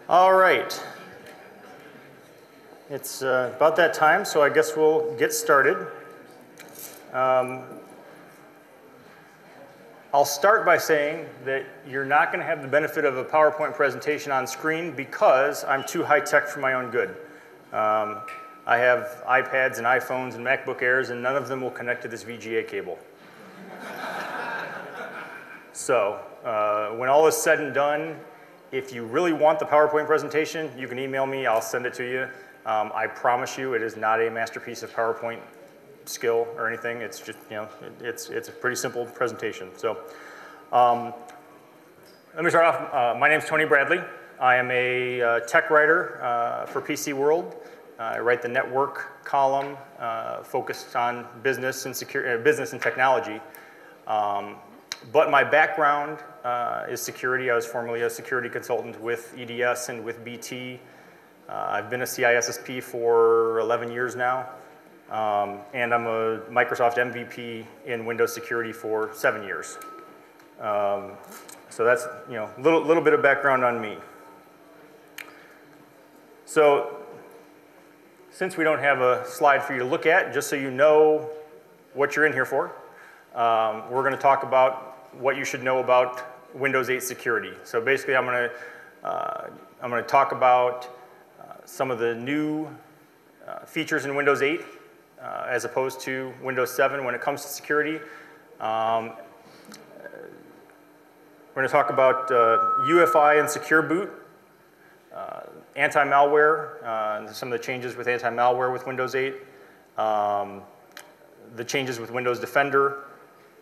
All right. It's about that time, so I guess we'll get started. I'll start by saying that you're not going to have the benefit of a PowerPoint presentation on screen because I'm too high-tech for my own good. I have iPads and iPhones and MacBook Airs, and none of them will connect to this VGA cable. So when all is said and done, if you really want the PowerPoint presentation, you can email me. I'll send it to you. I promise you it is not a masterpiece of PowerPoint skill or anything. It's just, you know, it's a pretty simple presentation. So let me start off. My name's Tony Bradley. I am a tech writer for PC World. I write the network column focused on business and business and technology. But my background is security. I was formerly a security consultant with EDS and with BT. I've been a CISSP for 11 years now. And I'm a Microsoft MVP in Windows security for 7 years. So that's, you know, a little bit of background on me. So since we don't have a slide for you to look at, just so you know what you're in here for, we're going to talk about what you should know about Windows 8 security. So basically, I'm going to talk about some of the new features in Windows 8 as opposed to Windows 7 when it comes to security. We're going to talk about UEFI and secure boot, anti-malware, some of the changes with anti-malware with Windows 8, the changes with Windows Defender,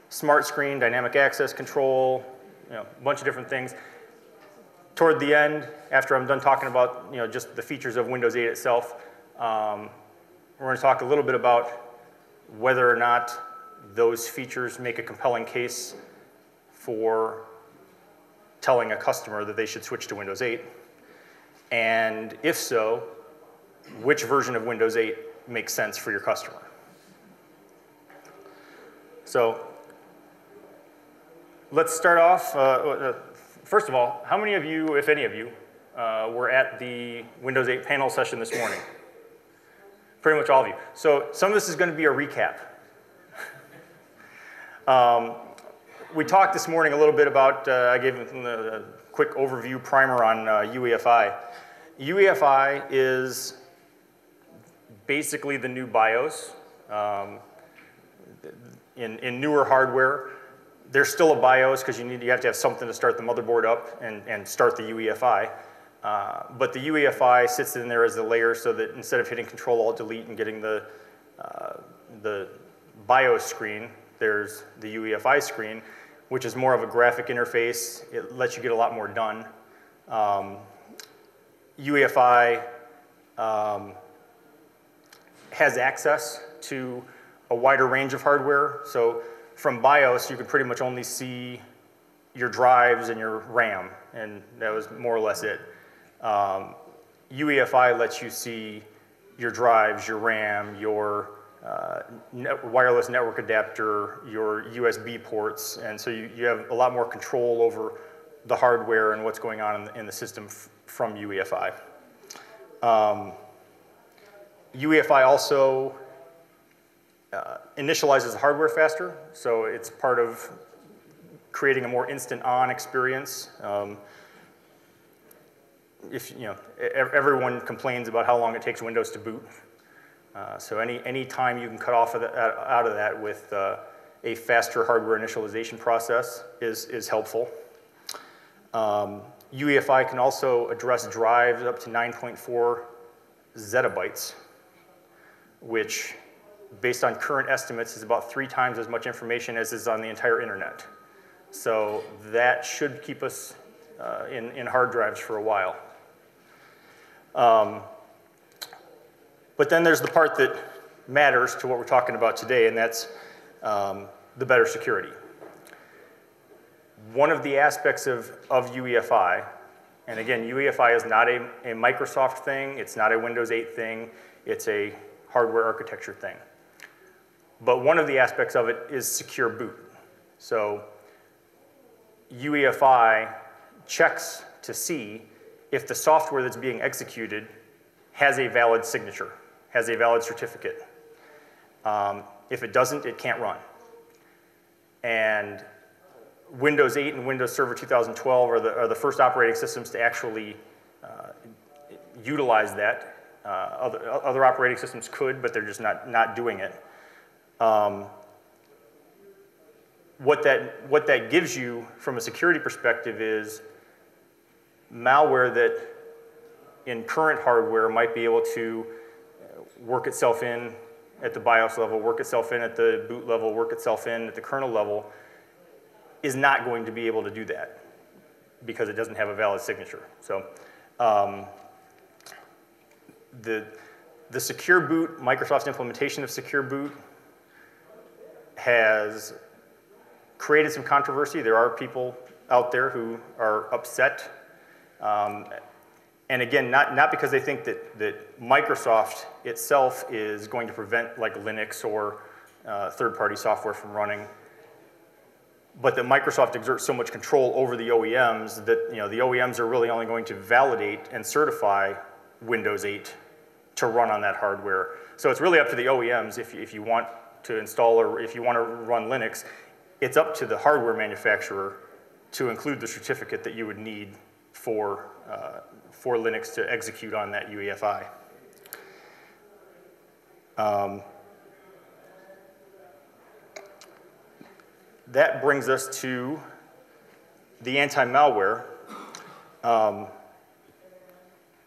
smart screen, dynamic access control, you know, a bunch of different things. Toward the end, after I'm done talking about, you know, just the features of Windows 8 itself, we're going to talk a little bit about whether or not those features make a compelling case for telling a customer that they should switch to Windows 8. And if so, which version of Windows 8 makes sense for your customer. So let's start off. First of all, how many of you, if any of you, were at the Windows 8 panel session this morning? Pretty much all of you. So some of this is going to be a recap. We talked this morning a little bit about, I gave a quick overview primer on UEFI. UEFI is basically the new BIOS. In newer hardware, there's still a BIOS because you have to have something to start the motherboard up and start the UEFI. But the UEFI sits in there as a layer so that instead of hitting Control-Alt-Delete and getting the BIOS screen, there's the UEFI screen, which is more of a graphic interface. It lets you get a lot more done. UEFI has access to a wider range of hardware. So from BIOS, you could pretty much only see your drives and your RAM, and that was more or less it. UEFI lets you see your drives, your RAM, your wireless network adapter, your USB ports, and so you have a lot more control over the hardware and what's going on in the system from UEFI. UEFI also initializes the hardware faster, so it's part of creating a more instant-on experience. If you know, everyone complains about how long it takes Windows to boot. So any time you can cut off out of that with a faster hardware initialization process is helpful. UEFI can also address drives up to 9.4 zettabytes, which, based on current estimates, is about 3 times as much information as is on the entire internet. So that should keep us in hard drives for a while. But then there's the part that matters to what we're talking about today, and that's the better security. One of the aspects of UEFI, and again, UEFI is not a Microsoft thing, it's not a Windows 8 thing, it's a hardware architecture thing. But one of the aspects of it is secure boot. So UEFI checks to see if the software that's being executed has a valid signature, has a valid certificate. If it doesn't, it can't run. And Windows 8 and Windows Server 2012 are the first operating systems to actually utilize that. Other operating systems could, but they're just not doing it. What that gives you from a security perspective is malware that in current hardware might be able to work itself in at the BIOS level, work itself in at the boot level, work itself in at the kernel level, is not going to be able to do that because it doesn't have a valid signature. So the Secure Boot, Microsoft's implementation of Secure Boot has created some controversy. There are people out there who are upset. And again, not because they think that Microsoft itself is going to prevent like Linux or third-party software from running, but that Microsoft exerts so much control over the OEMs that the OEMs are really only going to validate and certify Windows 8 to run on that hardware. So it's really up to the OEMs if you want to install or if you want to run Linux, it's up to the hardware manufacturer to include the certificate that you would need for Linux to execute on that UEFI. That brings us to the anti-malware.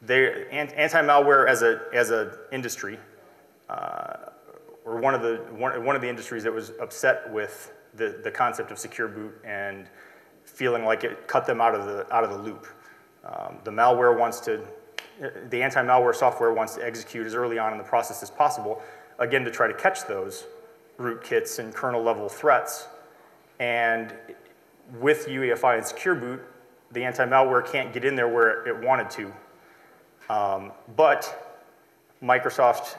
Anti-malware as an industry, or one of the industries that was upset with the concept of Secure Boot and feeling like it cut them out of the loop. The anti-malware software wants to execute as early on in the process as possible, again, to try to catch those rootkits and kernel level threats. And with UEFI and Secure Boot, the anti-malware can't get in there where it wanted to. But Microsoft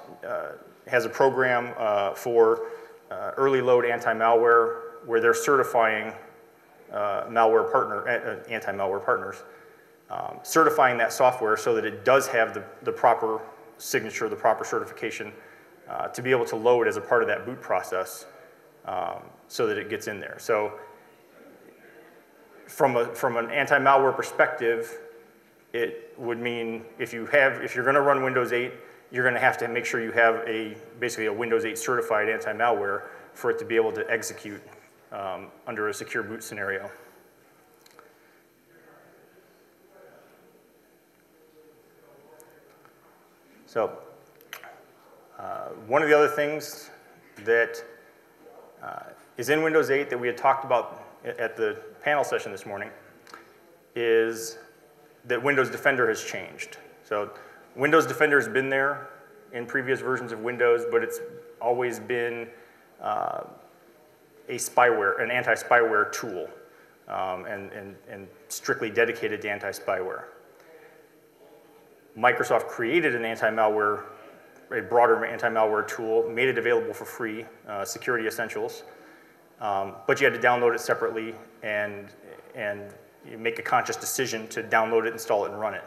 has a program for early load anti-malware where they're certifying anti-malware partners, certifying that software so that it does have the proper signature, the proper certification to be able to load as a part of that boot process so that it gets in there. So from an anti-malware perspective, it would mean if you're going to run Windows 8, you're going to have to make sure you have basically a Windows 8 certified anti-malware for it to be able to execute under a secure boot scenario. So one of the other things that is in Windows 8 that we had talked about at the panel session this morning is that Windows Defender has changed. So Windows Defender has been there in previous versions of Windows, but it's always been an anti-spyware tool and strictly dedicated to anti-spyware. Microsoft created an anti-malware, a broader anti-malware tool, made it available for free, Security Essentials, but you had to download it separately and you make a conscious decision to download it, install it, and run it.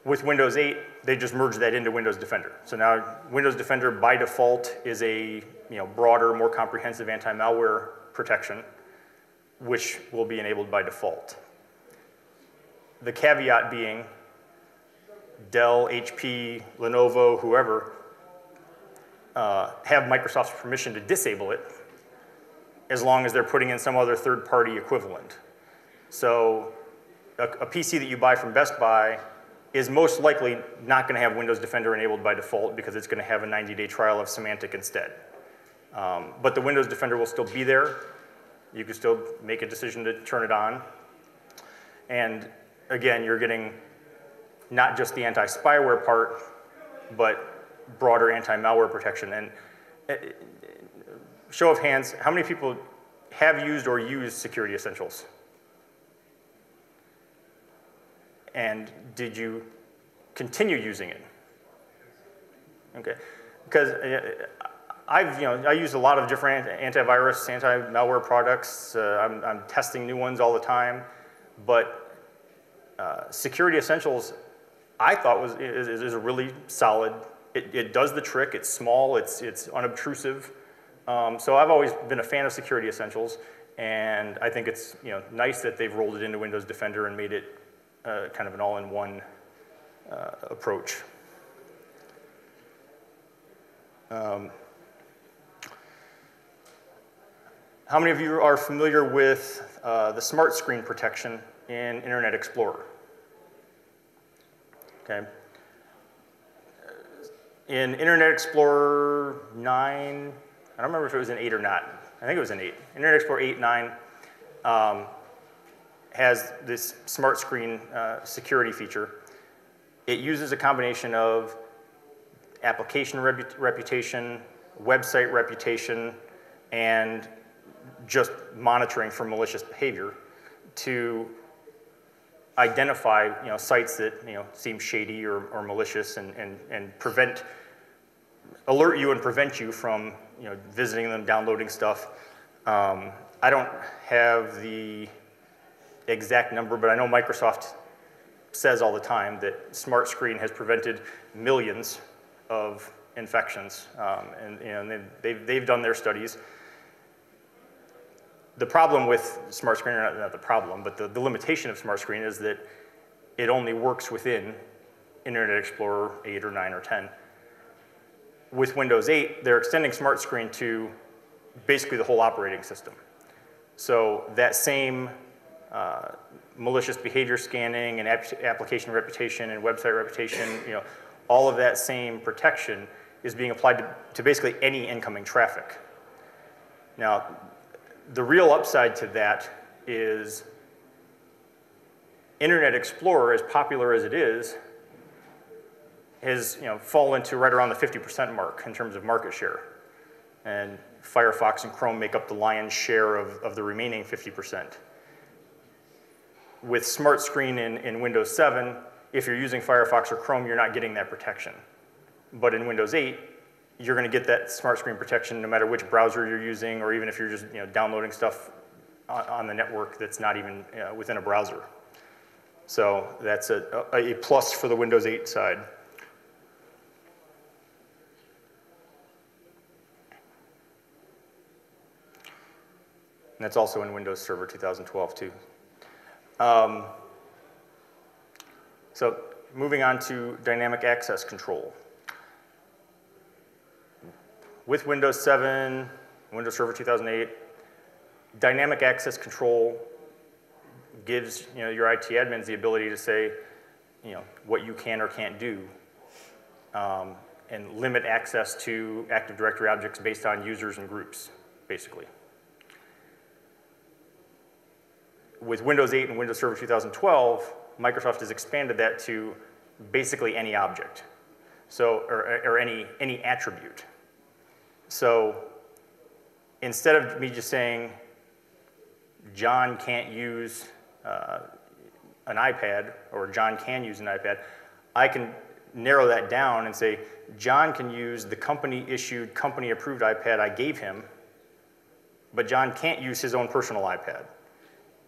With Windows 8, they just merged that into Windows Defender. So now Windows Defender by default is a broader, more comprehensive anti-malware protection, which will be enabled by default. The caveat being Dell, HP, Lenovo, whoever, have Microsoft's permission to disable it as long as they're putting in some other third-party equivalent. So a PC that you buy from Best Buy is most likely not going to have Windows Defender enabled by default because it's going to have a 90-day trial of Symantec instead. But the Windows Defender will still be there. You can still make a decision to turn it on. And again, you're getting not just the anti-spyware part, but broader anti-malware protection. And show of hands, how many people have used or use Security Essentials? And did you continue using it? Okay, because I use a lot of different antivirus, anti-malware products. I'm testing new ones all the time, but Security Essentials, I thought is a really solid. It does the trick. It's small. It's unobtrusive. So I've always been a fan of Security Essentials, and I think it's nice that they've rolled it into Windows Defender and made it kind of an all-in-one approach. How many of you are familiar with the Smart Screen protection in Internet Explorer? Okay. In Internet Explorer 9, I don't remember if it was an 8 or not. I think it was an 8. Internet Explorer 8, 9 has this Smart Screen security feature. It uses a combination of application reputation, website reputation, and just monitoring for malicious behavior to identify sites that seem shady or malicious and alert you and prevent you from visiting them, downloading stuff. I don't have the exact number, but I know Microsoft says all the time that Smart Screen has prevented millions of infections, and they've done their studies. The problem with Smart Screen, or not the problem, but the limitation of Smart Screen is that it only works within Internet Explorer 8 or 9 or 10. With Windows 8, they're extending Smart Screen to basically the whole operating system. So that same malicious behavior scanning and application reputation and website reputation, all of that same protection is being applied to basically any incoming traffic. Now, the real upside to that is Internet Explorer, as popular as it is, has fallen to right around the 50% mark in terms of market share. And Firefox and Chrome make up the lion's share of the remaining 50%. With Smart Screen in Windows 7, if you're using Firefox or Chrome, you're not getting that protection. But in Windows 8, you're going to get that Smart Screen protection no matter which browser you're using, or even if you're just downloading stuff on the network that's not even within a browser. So that's a plus for the Windows 8 side. And that's also in Windows Server 2012 too. So moving on to dynamic access control. With Windows 7, Windows Server 2008, dynamic access control gives your IT admins the ability to say what you can or can't do and limit access to Active Directory objects based on users and groups, basically. With Windows 8 and Windows Server 2012, Microsoft has expanded that to basically any object, or any attribute. So instead of me just saying John can't use an iPad or John can use an iPad, I can narrow that down and say John can use the company-issued, company-approved iPad I gave him, but John can't use his own personal iPad.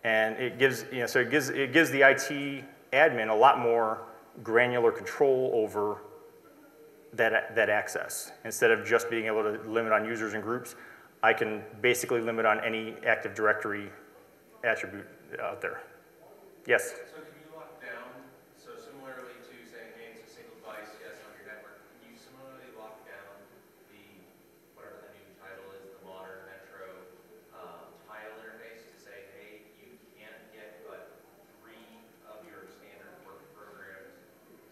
And it gives, it gives the IT admin a lot more granular control over that access. Instead of just being able to limit on users and groups, I can basically limit on any Active Directory attribute out there. Yes? So can you lock down, so similarly to saying, hey, it's a single device, yes, on your network, can you similarly lock down the, whatever the new title is, the modern Metro tile interface to say, hey, you can't get but 3 of your standard work programs.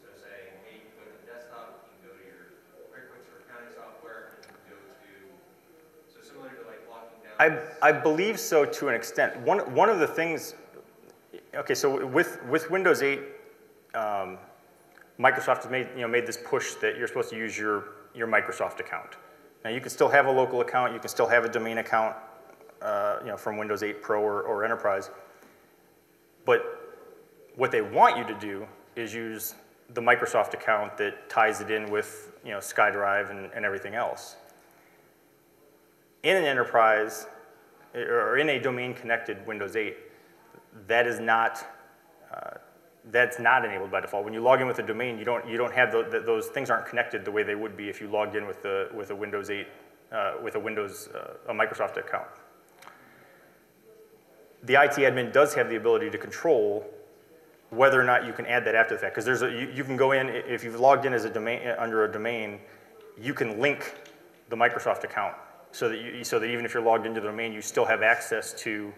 So saying, hey, you can go to the desktop, you can go to your QuickBooks or accounting software, and you can go to, so similar to like locking down. I believe so to an extent. One of the things, okay, so with Windows 8, Microsoft has made this push that you're supposed to use your Microsoft account. Now you can still have a local account, you can still have a domain account, from Windows 8 Pro or Enterprise. But what they want you to do is use the Microsoft account that ties it in with SkyDrive and everything else. In an enterprise, or in a domain-connected Windows 8, that is not that's not enabled by default. When you log in with a domain, you don't have those things aren't connected the way they would be if you logged in with a Windows 8 with a Microsoft account. The IT admin does have the ability to control whether or not you can add that after the fact, because you can go in if you've logged in as a domain under a domain, you can link the Microsoft account so that even if you're logged into the domain, you still have access to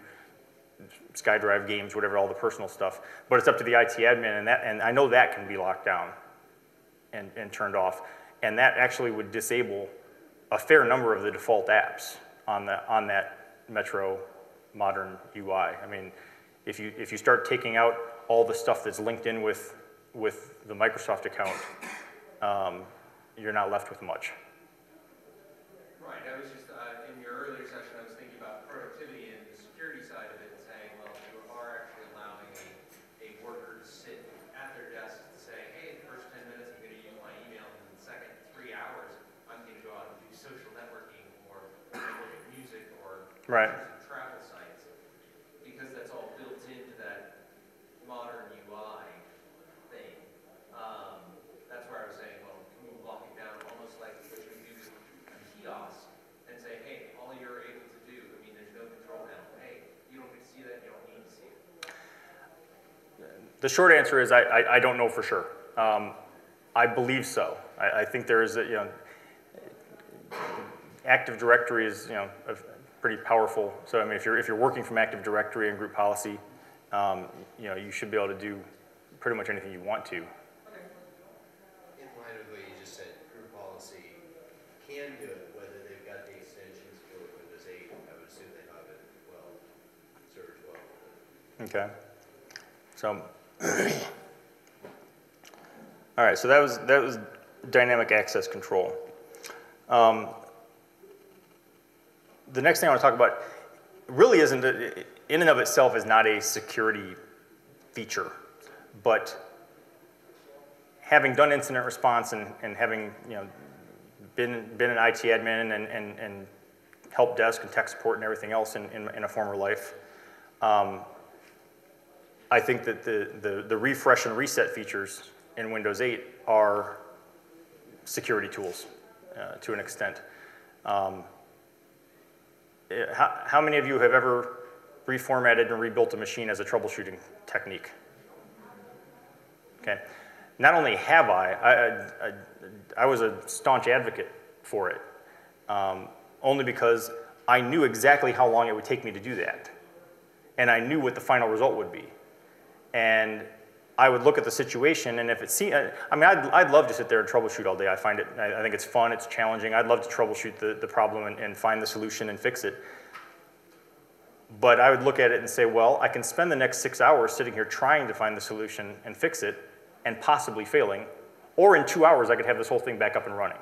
SkyDrive games, whatever, all the personal stuff. But it's up to the IT admin, and I know that can be locked down and turned off, and that actually would disable a fair number of the default apps on that Metro modern UI. I mean, if you start taking out all the stuff that's linked in with the Microsoft account, you're not left with much. Right. I was just in your earlier session, I was thinking about productivity and the security side of it, and saying, well, you are actually allowing a worker to sit at their desk to say, hey, the first 10 minutes I'm going to use my email, and the second 3 hours I'm going to go out and do social networking or look at music or right. travel sites, because that's all built into that modern UI thing. That's where I was saying, well, can we lock it down almost like what you do with a kiosk and say, hey, all you're able to do, I mean, there's no control now. Hey, you don't get to see that, you don't need to see it. The short answer is I don't know for sure. I believe so. I think there is Active Directory is pretty powerful. So I mean, if you're working from Active Directory and group policy, you should be able to do pretty much anything you want to. Okay. In line with what you just said, group policy can do it, whether they've got the extensions for Windows 8. I would assume they have it well, Server 12. Okay. So, all right. So that was dynamic access control. The next thing I want to talk about really isn't, in and of itself, is not a security feature, but having done incident response and having been an IT admin and help desk and tech support and everything else in a former life, I think that the refresh and reset features in Windows 8 are security tools to an extent. How many of you have ever reformatted and rebuilt a machine as a troubleshooting technique? Okay. Not only have I was a staunch advocate for it, only because I knew exactly how long it would take me to do that. And I knew what the final result would be. And I would look at the situation, and if it seemed, I mean, I'd love to sit there and troubleshoot all day. I think it's fun, it's challenging. I'd love to troubleshoot the problem and find the solution and fix it. But I would look at it and say, well, I can spend the next 6 hours sitting here trying to find the solution and fix it, and possibly failing, or in 2 hours I could have this whole thing back up and running.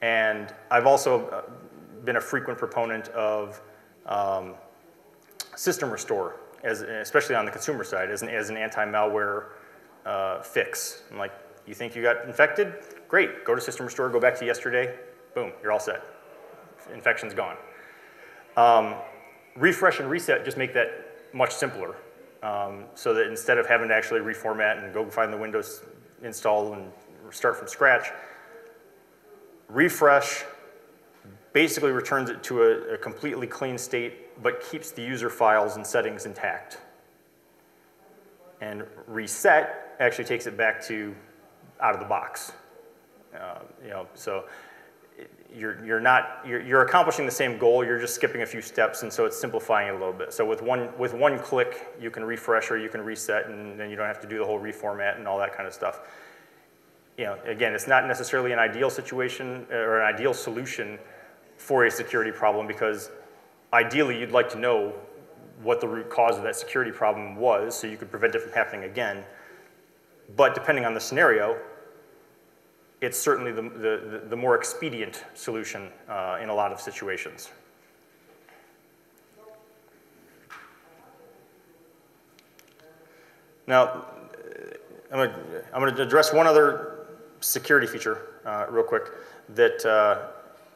And I've also been a frequent proponent of system restore, especially on the consumer side, as an anti-malware fix. I'm like, you think you got infected? Great, go to system restore, go back to yesterday, boom, you're all set. Infection's gone. Refresh and reset just make that much simpler, so that instead of having to actually reformat and go find the Windows install and start from scratch, refresh basically returns it to a completely clean state, but keeps the user files and settings intact. And reset actually takes it back to out of the box. So you're accomplishing the same goal. You're just skipping a few steps, and so it's simplifying it a little bit. So with one click, you can refresh or you can reset, and then you don't have to do the whole reformat and all that kind of stuff. Again, it's not necessarily an ideal situation or an ideal solution for a security problem, because ideally you'd like to know what the root cause of that security problem was so you could prevent it from happening again. But depending on the scenario, it's certainly the more expedient solution in a lot of situations. Now, I'm going to address one other security feature real quick that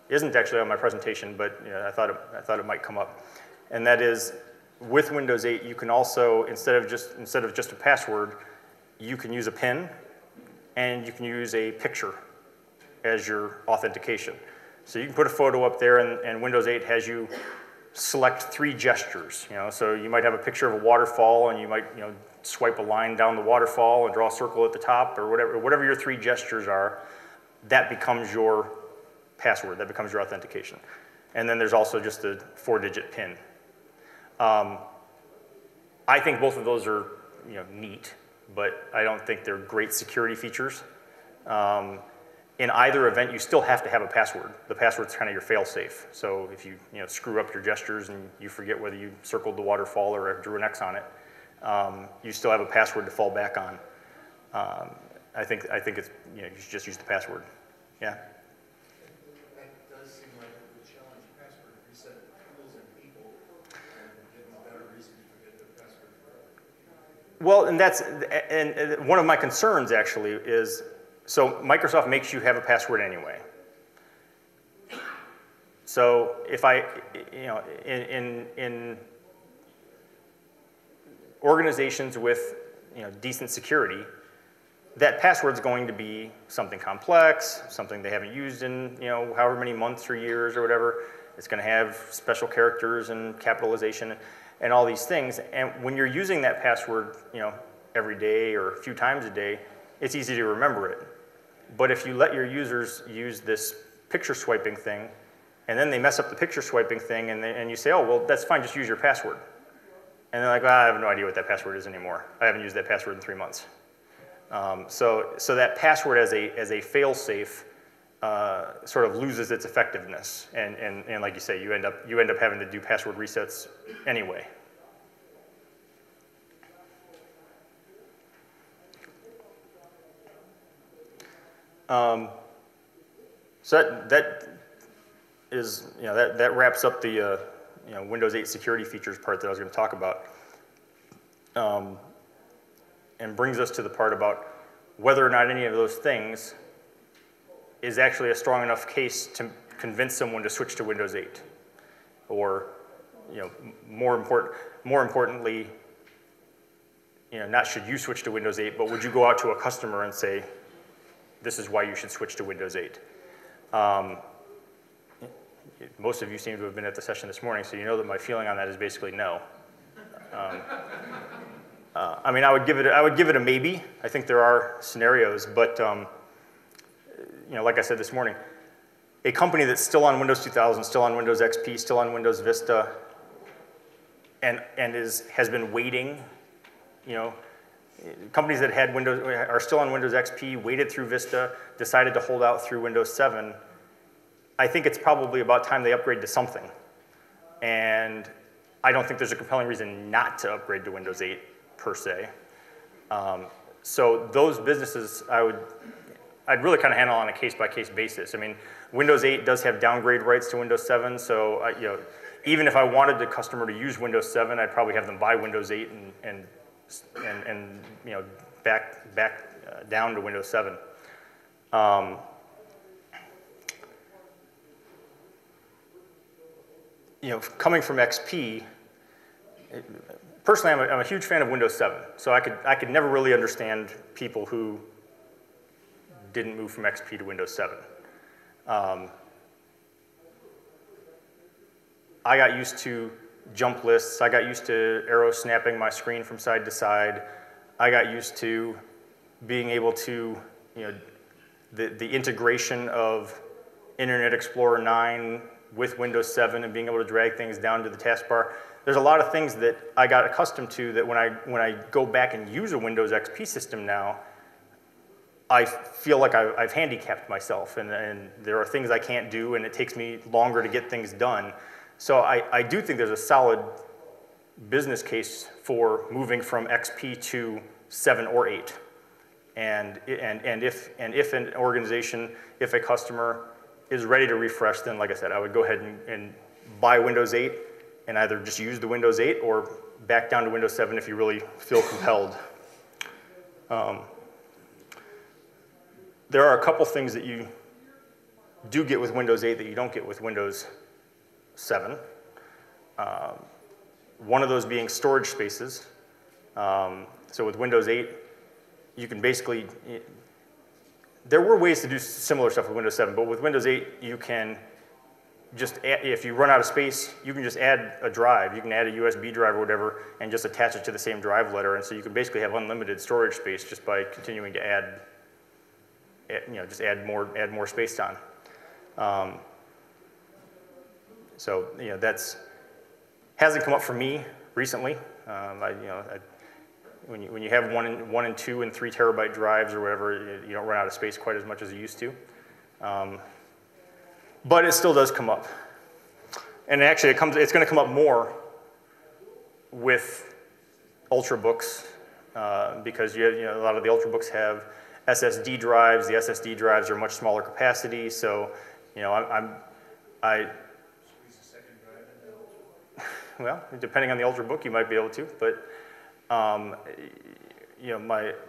isn't actually on my presentation, but I thought it might come up, and that is with Windows 8 you can also instead of just a password, you can use a PIN, and you can use a picture as your authentication. So you can put a photo up there, and Windows 8 has you select 3 gestures. So you might have a picture of a waterfall, and you might swipe a line down the waterfall and draw a circle at the top, or whatever your 3 gestures are. That becomes your password. That becomes your authentication. And then there's also just a 4-digit PIN. I think both of those are neat, but I don't think they're great security features. In either event, you still have to have a password. The password's kind of your fail-safe. So if you screw up your gestures and you forget whether you circled the waterfall or drew an X on it, you still have a password to fall back on. I think it's you should just use the password. Yeah. That does seem like it would challenge password reset tools and people, and give them a better reason to forget their password forever. Well, and one of my concerns actually is, so Microsoft makes you have a password anyway. So if I, in organizations with decent security, that password's going to be something complex, something they haven't used in however many months or years or whatever. It's going to have special characters and capitalization and all these things. And when you're using that password, every day or a few times a day, it's easy to remember it. But if you let your users use this picture swiping thing, and then they mess up the picture swiping thing, and you say, oh, well, that's fine, just use your password. And they're like, I have no idea what that password is anymore. I haven't used that password in 3 months. So that password as a fail-safe sort of loses its effectiveness. And like you say, you end up having to do password resets anyway. So that is, that wraps up the Windows 8 security features part that I was going to talk about, and brings us to the part about whether or not any of those things is actually a strong enough case to convince someone to switch to Windows 8, or more importantly, not should you switch to Windows 8, but would you go out to a customer and say, this is why you should switch to Windows 8. Most of you seem to have been at the session this morning, so you know that my feeling on that is basically no. I mean, I would give it a maybe. I think there are scenarios, but like I said this morning, a company that's still on Windows 2000, still on Windows XP, still on Windows Vista, and has been waiting, companies that had Windows are still on Windows XP, waited through Vista, decided to hold out through Windows 7. I think it's probably about time they upgrade to something. And I don't think there's a compelling reason not to upgrade to Windows 8 per se. So those businesses, I'd really kind of handle on a case-by-case basis. I mean, Windows 8 does have downgrade rights to Windows 7, so even if I wanted the customer to use Windows 7, I'd probably have them buy Windows 8 and back down to Windows 7. Coming from XP, personally, I'm a huge fan of Windows 7. So I could never really understand people who didn't move from XP to Windows 7. I got used to jump lists. I got used to arrow snapping my screen from side to side. I got used to being able to, the integration of Internet Explorer 9 with Windows 7 and being able to drag things down to the taskbar. There's a lot of things that I got accustomed to that when I go back and use a Windows XP system now, I feel like I've handicapped myself, and there are things I can't do, and it takes me longer to get things done. So I do think there's a solid business case for moving from XP to 7 or 8. And if an organization, if a customer is ready to refresh, then like I said, I would go ahead and buy Windows 8 and either just use the Windows 8 or back down to Windows 7 if you really feel compelled. There are a couple things that you do get with Windows 8 that you don't get with Windows 7. One of those being storage spaces. So with Windows 8, you can basically, there were ways to do similar stuff with Windows 7, but with Windows 8, you can just add, if you run out of space, you can just add a drive. You can add a USB drive or whatever and just attach it to the same drive letter. And so you can basically have unlimited storage space just by continuing to add just add more space on. So that's hasn't come up for me recently. When you have one and 2 and 3 terabyte drives or whatever, you don't run out of space quite as much as you used to. But it still does come up. And actually, it's going to come up more with Ultrabooks because a lot of the Ultrabooks have SSD drives. The SSD drives are much smaller capacity, so I Squeeze a second drive in there. well, depending on the Ultrabook, you might be able to, but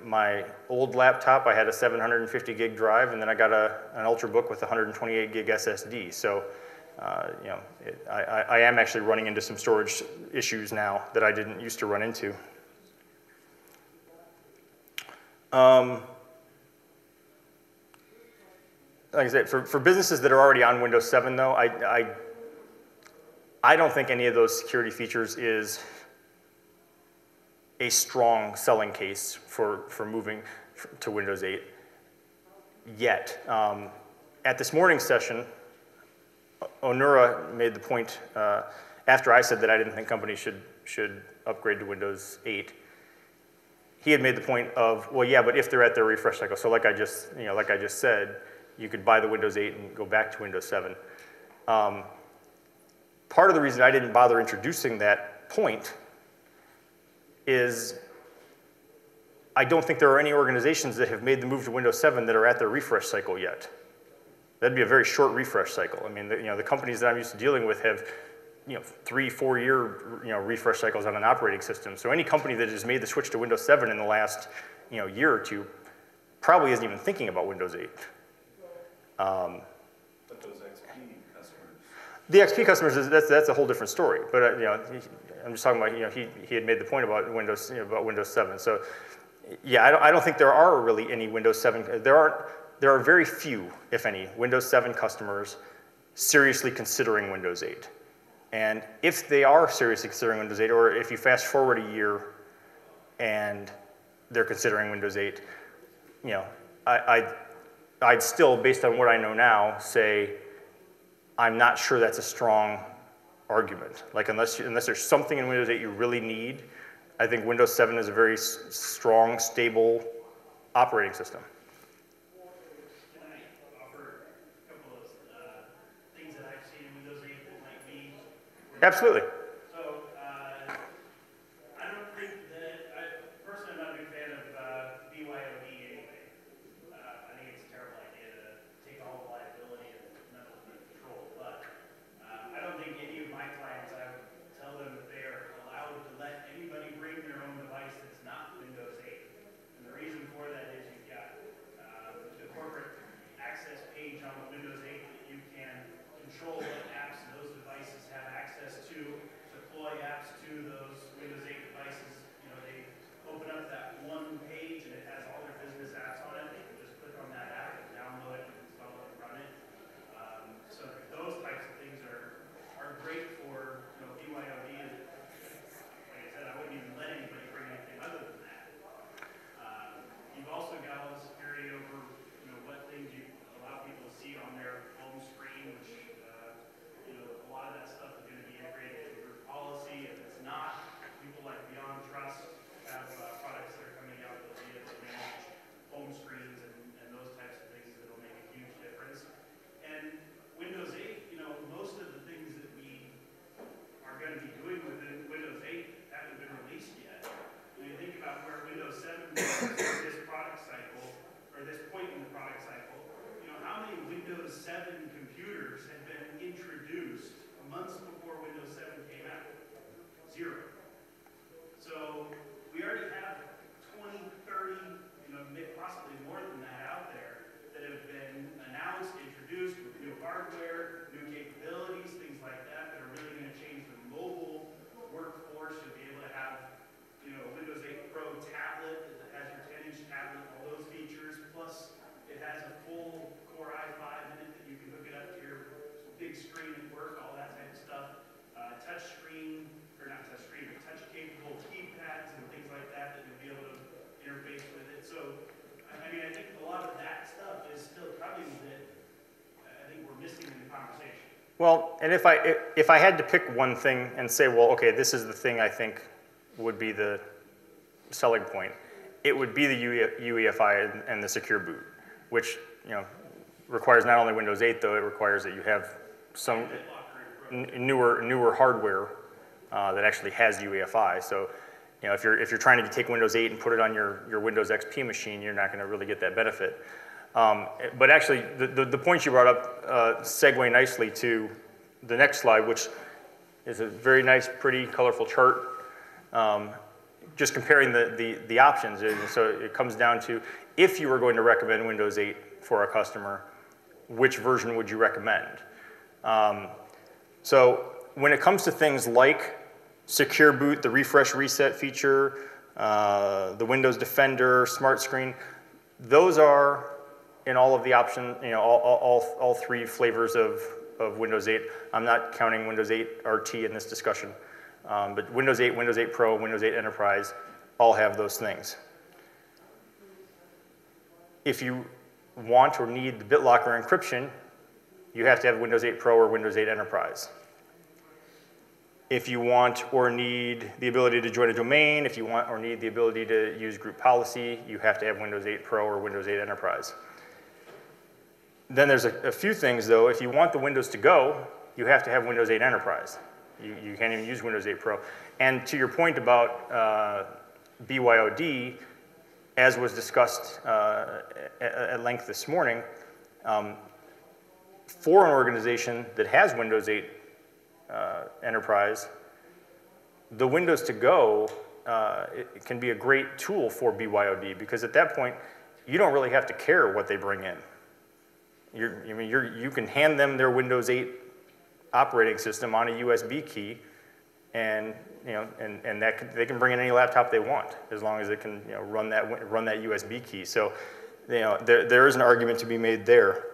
my old laptop, I had a 750 gig drive, and then I got an Ultrabook with 128 gig SSD. So, I am actually running into some storage issues now that I didn't used to run into. Like I said, for businesses that are already on Windows 7, though, I don't think any of those security features is a strong selling case for moving to Windows 8 yet. At this morning's session, Onura made the point, after I said that I didn't think companies should upgrade to Windows 8, he had made the point of, well, yeah, but if they're at their refresh cycle, so like I just said, you could buy the Windows 8 and go back to Windows 7. Part of the reason I didn't bother introducing that point is I don't think there are any organizations that have made the move to Windows 7 that are at their refresh cycle yet. That'd be a very short refresh cycle. I mean, the companies that I'm used to dealing with have 3-4 year refresh cycles on an operating system. So any company that has made the switch to Windows 7 in the last year or two probably isn't even thinking about Windows 8. But those XP customers. The XP customers, that's a whole different story. But I'm just talking about he had made the point about Windows 7. So yeah, I don't think there are really any Windows 7. There are very few, if any, Windows 7 customers seriously considering Windows 8. And if they are seriously considering Windows 8, or if you fast forward a year and they're considering Windows 8, I'd still, based on what I know now, say I'm not sure that's a strong argument. Like unless there's something in Windows 8 you really need, I think Windows 7 is a very strong, stable operating system. Can I offer a couple of things that I've seen in Windows 8 that might be? Absolutely. So I don't think that, personally, I'm not a big fan of BYOD anyway. I think it's a terrible idea to take all the liability and none of the control. But I don't think any of my clients, I would tell them that they are allowed to let anybody bring their own device that's not Windows 8. And the reason for that is you've got the corporate access page on the Windows 8 that you can control what apps those devices have access to, deploy apps to those Windows 8 devices. They open up that one page and it has all their business apps on it. They can just click on that app and download it and install it and run it. So those types of things are great for BYOD. Like I said, I wouldn't even let anybody bring anything other than that. You've also got all the security over what things you allow people to see on their home screen, which a lot of that stuff is going to be integrated into group policy. If it's not, people like Beyond Trust have products that are coming out that will be able to manage home screens and those types of things that will make a huge difference. And Windows 8, most of the things that we are going to be doing within Windows 8 haven't been released yet. When you think about where Windows 7 was in this product cycle, or this point in the product cycle, how many Windows 7 computers had been introduced months before Windows 7 came out? 0. So we already have 20, 30, possibly more than that out there that have been announced, introduced with new hardware, new capabilities, things like that are really going to change the mobile workforce. You'll be able to have, a Windows 8 Pro tablet that has your 10-inch tablet So, I mean, I think a lot of that stuff is still probably that I think we're missing in the conversation. Well, and if I had to pick one thing and say, well, okay, this is the thing I think would be the selling point, it would be the UEFI and the secure boot, which, you know, requires not only Windows 8 though, it requires that you have some newer hardware that actually has UEFI. So, you know, if you're trying to take Windows 8 and put it on your Windows XP machine, you're not going to really get that benefit. But actually, the points you brought up segue nicely to the next slide, which is a very nice, pretty, colorful chart, just comparing the options. And so it comes down to, if you were going to recommend Windows 8 for a customer, which version would you recommend? So when it comes to things like secure boot, the refresh reset feature, the Windows Defender, Smart Screen, those are in all of the options, you know, all three flavors of Windows 8. I'm not counting Windows 8 RT in this discussion, but Windows 8, Windows 8 Pro, Windows 8 Enterprise all have those things. If you want or need the BitLocker encryption, you have to have Windows 8 Pro or Windows 8 Enterprise. If you want or need the ability to join a domain, if you want or need the ability to use group policy, you have to have Windows 8 Pro or Windows 8 Enterprise. Then there's a few things though. If you want the Windows to go, you have to have Windows 8 Enterprise. You can't even use Windows 8 Pro. And to your point about BYOD, as was discussed at length this morning, for an organization that has Windows 8 Enterprise, the Windows to go it can be a great tool for BYOD, because at that point, you don't really have to care what they bring in. You can hand them their Windows 8 operating system on a USB key, and they can bring in any laptop they want, as long as it can run that USB key. So there is an argument to be made there.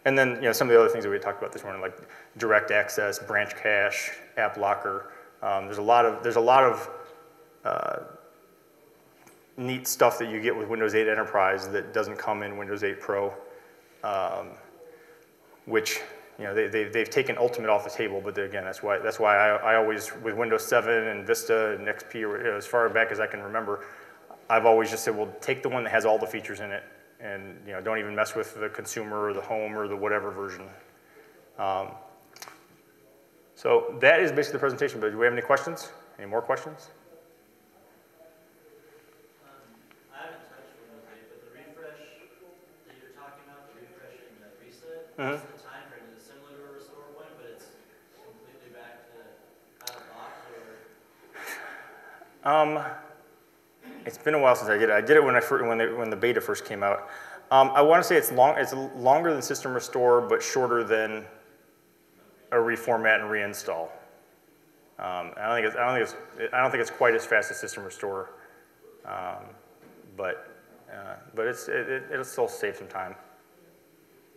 And then some of the other things that we talked about this morning, like direct access, branch cache, app locker. There's a lot of neat stuff that you get with Windows 8 Enterprise that doesn't come in Windows 8 Pro, which they've taken Ultimate off the table. But again, that's why I always, with Windows 7 and Vista and XP, as far back as I can remember, I've always just said, well, take the one that has all the features in it, and don't even mess with the consumer or the home or the whatever version. So that is basically the presentation. But do we have any questions? Any more questions? I haven't touched Windows 8, but the refresh that you're talking about, the refresh and the reset, what's the time frame? Is it similar to a restore point, but it's completely back to out of box, or? It's been a while since I did it. I did it when the beta first came out. I want to say it's longer than System Restore, but shorter than a reformat and reinstall. I don't think it's quite as fast as System Restore, but it'll still save some time.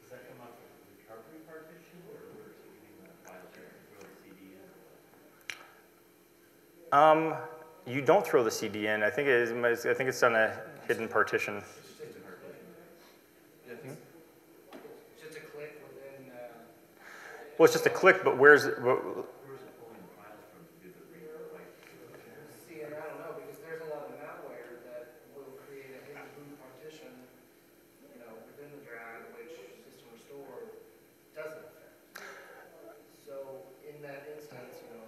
Does that come off of the recovery partition, or is it getting the file share and throw the CD in? You don't throw the CD in. I think it's on a hidden partition. It's just a click within. Well, it's just a click, but where's it? Where is it pulling the files from to do the read? See, and I don't know, because there's a lot of malware that will create a hidden boot partition, within the drive, which System Restore doesn't affect. So in that instance, a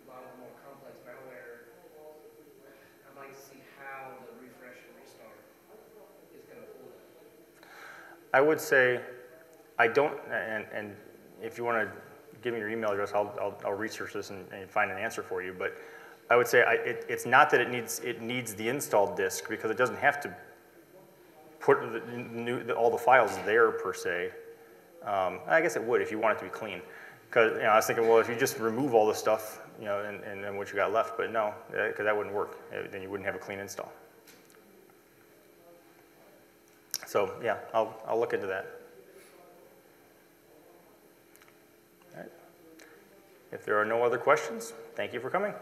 lot of the more complex malware, I'd like to see how the refresh and restart is going to pull that. I would say, I don't, and if you want to give me your email address, I'll research this and find an answer for you. But I would say it's not that it needs the installed disk, because it doesn't have to put all the files there per se. I guess it would if you want it to be clean. Because I was thinking, well, if you just remove all the stuff, and then what you got left, but no, because that wouldn't work. Then you wouldn't have a clean install. So yeah, I'll look into that. All right. If there are no other questions, thank you for coming.